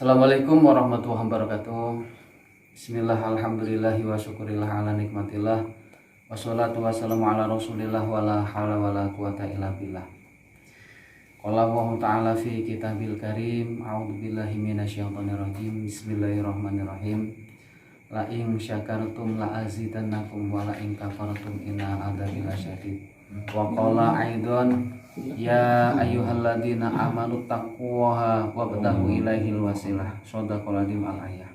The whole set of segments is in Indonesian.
Assalamualaikum warahmatullahi wabarakatuh. Bismillah, alhamdulillahi wa syukurillah ala nikmatillah. Wassalatu wassalamu ala rasulillah wa la hawla wa la quwata illa billah. Qala Allah ta'ala fi kitabil karim. A'udzu billahi minasyaitonir rajim. Bismillahirrahmanirrahim. La in syakartum la azidannakum wa la in kafartum inna adzabi lasyadid. Wa qala aidan ya ayyuhalladzina amanu taqullaha wabtaghu ilaihil wasilah. Shadaqal adzim al-ayah.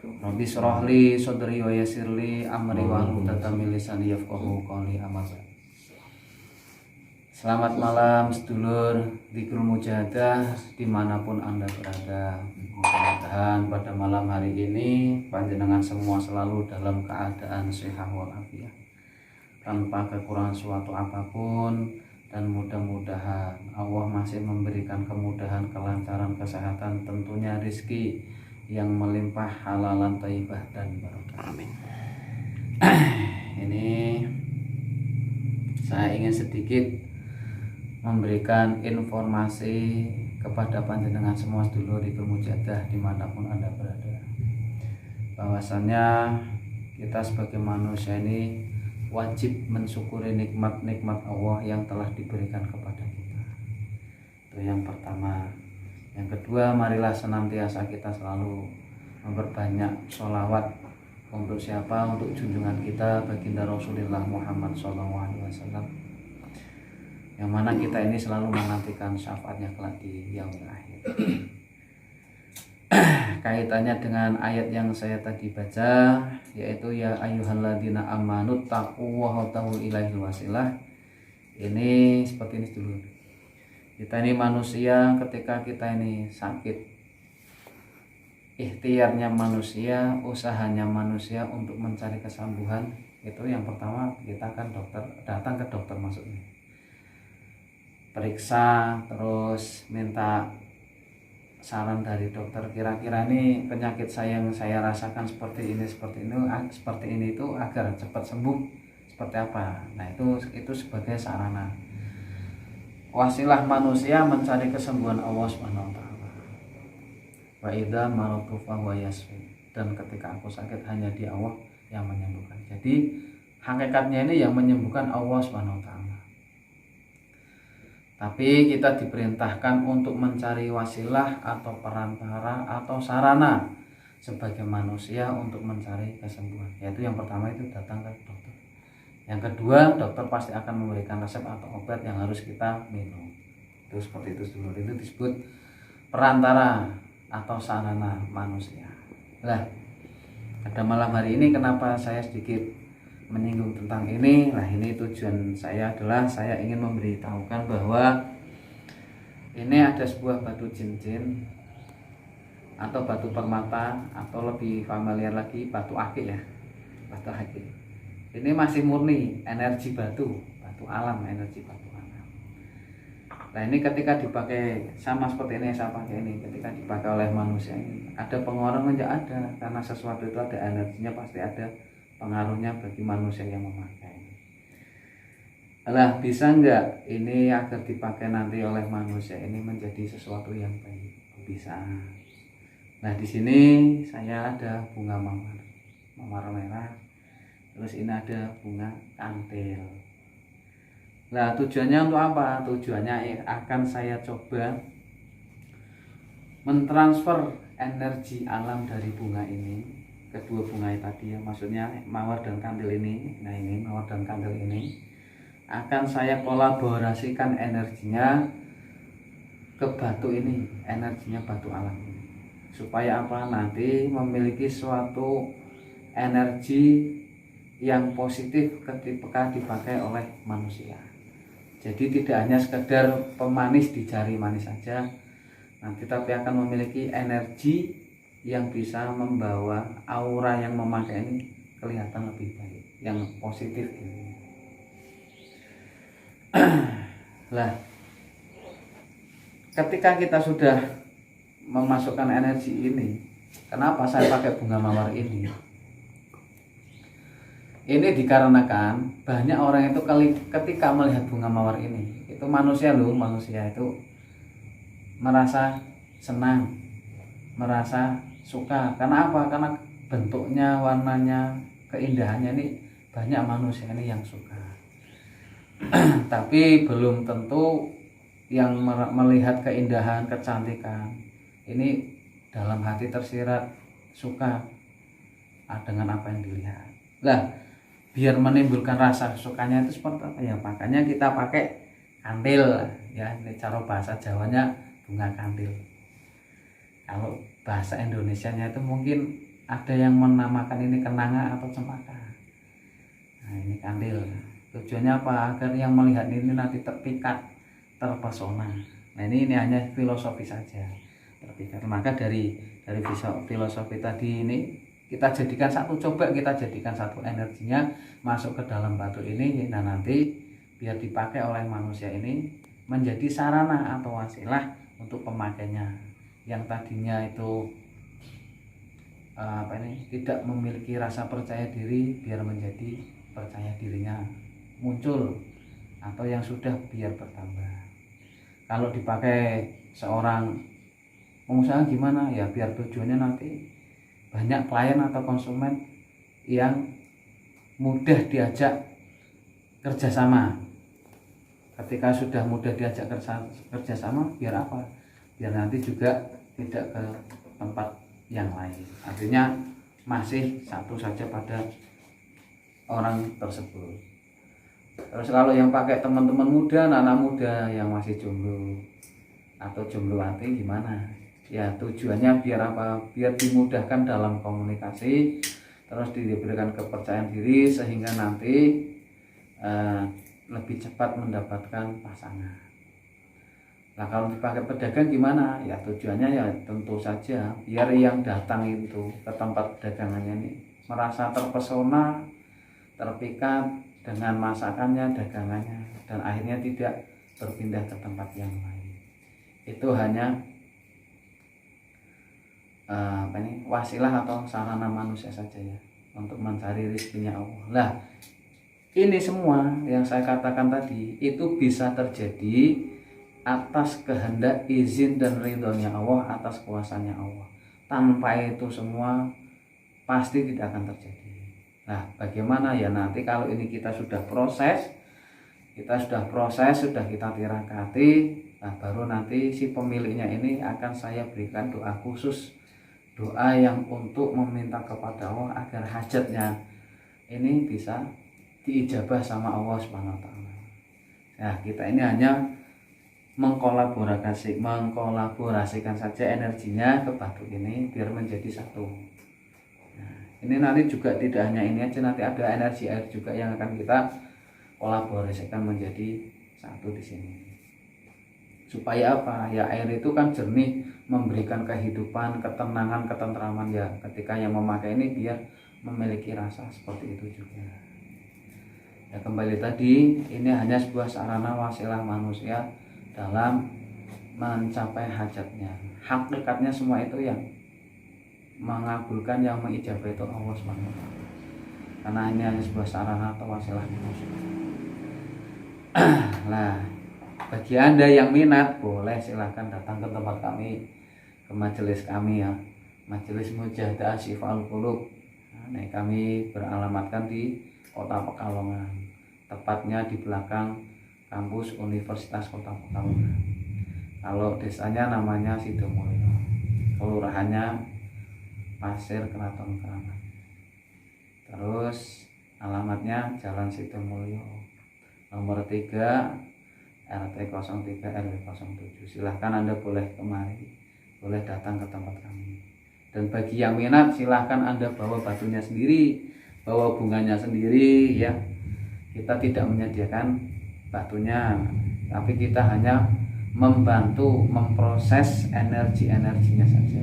Rabbi shrah li sadri wa yassir li amri wahlul 'uqdatam min lisani yafqahu qawli. Amma ba'd. Selamat malam sedulur Dzikrul Mujahadah dimanapun Anda berada. Mudah-mudahan pada malam hari ini panjenengan semua selalu dalam keadaan sehat walafiat, tanpa kekurangan suatu apapun, dan mudah-mudahan Allah masih memberikan kemudahan, kelancaran, kesehatan, tentunya rizki yang melimpah, halalan, thayyibah dan barokah. Amin. Ini saya ingin sedikit memberikan informasi kepada panjenengan semua sedulur Dzikrul Mujahadah dimanapun Anda berada, bahwasannya kita sebagai manusia ini wajib mensyukuri nikmat-nikmat Allah yang telah diberikan kepada kita. Itu yang pertama. Yang kedua, marilah senantiasa kita selalu memperbanyak sholawat untuk siapa? Untuk junjungan kita baginda Rasulullah Muhammad SAW, yang mana kita ini selalu menantikan syafaatnya kelak di yaumil akhir. Kaitannya dengan ayat yang saya tadi baca, yaitu ya ayyuhalladzina amanu taqullaha wabtaghu ilaihil wasilah. Ini seperti ini dulu. Kita ini manusia, ketika kita ini sakit, ikhtiarnya manusia, usahanya manusia untuk mencari kesembuhan. Itu yang pertama, kita kan datang ke dokter maksudnya, periksa, terus minta saran dari dokter, kira-kira ini penyakit saya yang saya rasakan seperti ini itu agar cepat sembuh seperti apa. Nah itu sebagai sarana, wasilah manusia mencari kesembuhan Allah Subhanahu wa taala. Wa idza maratu fa huwa yashfi, dan ketika aku sakit hanya Dia Allah yang menyembuhkan. Jadi hakikatnya ini yang menyembuhkan Allah Subhanahu wa taala. Tapi kita diperintahkan untuk mencari wasilah atau perantara atau sarana sebagai manusia untuk mencari kesembuhan. Yaitu yang pertama itu datang ke dokter. Yang kedua, dokter pasti akan memberikan resep atau obat yang harus kita minum. Itu seperti itu dulu. Itu disebut perantara atau sarana manusia. Nah, pada malam hari ini kenapa saya sedikit menyinggung tentang ini? Nah, ini tujuan saya adalah saya ingin memberitahukan bahwa ini ada sebuah batu cincin atau batu permata, atau lebih familiar lagi batu akik ya, batu akik. Ini masih murni energi batu alam, energi batu alam. Nah, ini ketika dipakai sama seperti ini saya pakai ini, ketika dipakai oleh manusia ini ada pengaruhnya? Enggak ada, karena sesuatu itu ada energinya, pasti ada pengaruhnya bagi manusia yang memakai. Lah, bisa enggak ini agar dipakai nanti oleh manusia ini menjadi sesuatu yang baik? Bisa. Nah, di sini saya ada bunga mawar merah, terus ini ada bunga kantil. Nah, tujuannya untuk apa? Tujuannya akan saya coba mentransfer energi alam dari bunga ini, kedua bunga tadi ya, maksudnya mawar dan kantil ini. Nah, ini mawar dan kantil ini akan saya kolaborasikan energinya ke batu ini, energinya batu alam ini, supaya apa? Nanti memiliki suatu energi yang positif ketika dipakai oleh manusia. Jadi tidak hanya sekedar pemanis di jari manis saja, nanti tapi akan memiliki energi yang bisa membawa aura yang memakai ini kelihatan lebih baik, yang positif ini. Lah, ketika kita sudah memasukkan energi ini, kenapa saya pakai bunga mawar ini? Ini dikarenakan banyak orang itu ketika melihat bunga mawar ini, itu manusia itu merasa senang, merasa suka. Karena apa? Karena bentuknya, warnanya, keindahannya ini banyak manusia ini yang suka. Tapi belum tentu yang melihat keindahan, kecantikan ini dalam hati tersirat suka dengan apa yang dilihat. Lah, biar menimbulkan rasa sukanya itu seperti apa ya? Makanya kita pakai kandil ya, ini cara bahasa Jawanya bunga kandil. Kalau bahasa Indonesianya itu mungkin ada yang menamakan ini kenanga atau cempaka. Nah, ini kandil. Tujuannya apa? Agar yang melihat ini nanti terpikat, terpesona. Nah, ini hanya filosofi saja. Terpikat. Maka dari filosofi tadi ini kita jadikan satu, coba kita jadikan satu energinya masuk ke dalam batu ini. Nah, nanti biar dipakai oleh manusia ini menjadi sarana atau wasilah untuk pemakainya. Yang tadinya itu tidak memiliki rasa percaya diri, biar menjadi percaya dirinya muncul, atau yang sudah biar bertambah. Kalau dipakai seorang pengusaha gimana ya, biar tujuannya nanti banyak klien atau konsumen yang mudah diajak kerjasama. Ketika sudah mudah diajak kerjasama, biar apa? Biar nanti juga tidak ke tempat yang lain. Artinya masih satu saja pada orang tersebut. Terus kalau yang pakai teman-teman muda, anak muda yang masih jomblo atau jombloanti gimana? Ya tujuannya biar apa? Biar dimudahkan dalam komunikasi, terus diberikan kepercayaan diri sehingga nanti lebih cepat mendapatkan pasangan. Nah, kalau dipakai pedagang gimana? Ya tujuannya ya tentu saja biar yang datang itu ke tempat dagangannya ini merasa terpesona, terpikat dengan masakannya, dagangannya, dan akhirnya tidak berpindah ke tempat yang lain. Itu hanya wasilah atau sarana manusia saja ya untuk mencari rezekinya Allah. Lah, ini semua yang saya katakan tadi itu bisa terjadi atas kehendak, izin dan ridhonya Allah, atas kuasanya Allah. Tanpa itu semua pasti tidak akan terjadi. Nah, bagaimana ya nanti kalau ini kita sudah proses, sudah kita tirakati, nah baru nanti si pemiliknya ini akan saya berikan doa khusus, doa yang untuk meminta kepada Allah agar hajatnya ini bisa diijabah sama Allah Subhanahu wa taala. Nah, kita ini hanya mengkolaborasikan saja energinya ke batu ini biar menjadi satu. Nah, ini nanti juga tidak hanya ini aja, nanti ada energi air juga yang akan kita kolaborasikan menjadi satu di sini. Supaya apa? Ya air itu kan jernih, memberikan kehidupan, ketenangan, ketentraman ya. Ketika yang memakai ini biar memiliki rasa seperti itu juga. Ya kembali tadi, ini hanya sebuah sarana wasilah manusia dalam mencapai hajatnya. Hakikatnya semua itu yang mengabulkan, yang mengijabah itu Allah SWT. Karena ini hanya sebuah sarana atau wasilah manusia. Nah, bagi Anda yang minat, boleh silahkan datang ke tempat kami, ke majelis kami ya, Majelis Mujahadah Syifa'ul Qulub. Nah, kami beralamatkan di Kota Pekalongan, tepatnya di belakang kampus Universitas Kota Pekalongan. Kalau desanya namanya Sidomulyo, kelurahannya Pasir Keraton Keramat. Terus alamatnya Jalan Sidomulyo, nomor 3 RT 03 RW 07. Silahkan Anda boleh kemari, boleh datang ke tempat kami. Dan bagi yang minat silahkan Anda bawa batunya sendiri, bawa bunganya sendiri ya. Kita tidak menyediakan batunya, tapi kita hanya membantu memproses energi-energinya saja.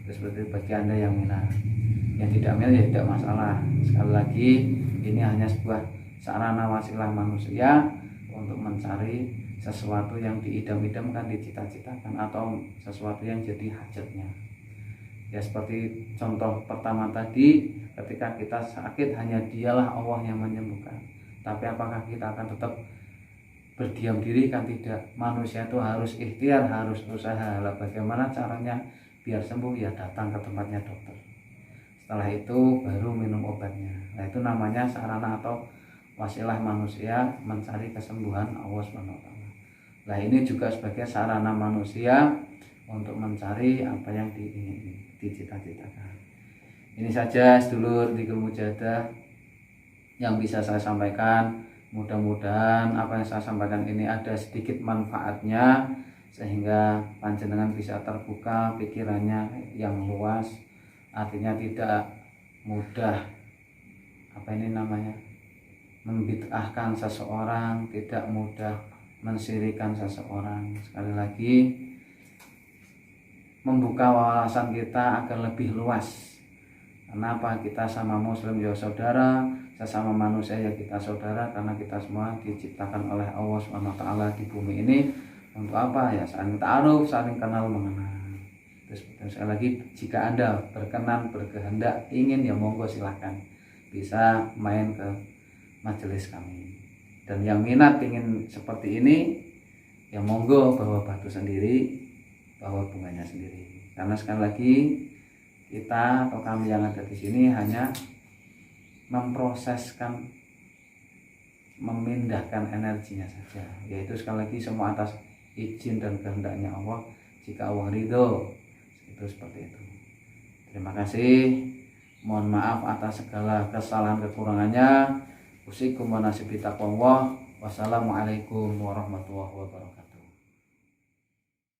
Terus seperti bagi Anda yang minat, yang tidak minat ya tidak masalah. Sekali lagi ini hanya sebuah sarana wasilah manusia untuk mencari sesuatu yang diidam-idamkan, dicita-citakan, atau sesuatu yang jadi hajatnya. Ya seperti contoh pertama tadi, ketika kita sakit hanya dialah Allah yang menyembuhkan. Tapi apakah kita akan tetap berdiam diri? Kan tidak. Manusia itu harus ikhtiar, harus usaha. Lah bagaimana caranya biar sembuh ya datang ke tempatnya dokter. Setelah itu baru minum obatnya. Nah itu namanya sarana atau wasilah manusia mencari kesembuhan Allah SWT. Nah ini juga sebagai sarana manusia untuk mencari apa yang diingini, dicita-citakan. Ini saja sedulur Dzikrul Mujahadah yang bisa saya sampaikan. Mudah-mudahan apa yang saya sampaikan ini ada sedikit manfaatnya, sehingga panjenengan bisa terbuka pikirannya yang luas, artinya tidak mudah membid'ahkan seseorang, tidak mudah mensyirikan seseorang. Sekali lagi membuka wawasan kita agar lebih luas. Kenapa? Kita sama muslim ya saudara, sesama manusia ya kita saudara, karena kita semua diciptakan oleh Allah SWT di bumi ini untuk apa? Ya saling ta'aruf, saling kenal mengenal. Terus sekali lagi, jika Anda berkenan, berkehendak, ingin ya monggo silahkan bisa main ke majelis kami. Dan yang minat ingin seperti ini ya monggo bawa batu sendiri, bawa bunganya sendiri. Karena sekali lagi kita atau kami yang ada di sini hanya memproseskan, memindahkan energinya saja. Yaitu sekali lagi semua atas izin dan kehendaknya Allah. Jika Allah ridho, itu seperti itu. Terima kasih. Mohon maaf atas segala kesalahan kekurangannya. Usikum wa nasibi taqwa. Wassalamualaikum warahmatullahi wabarakatuh.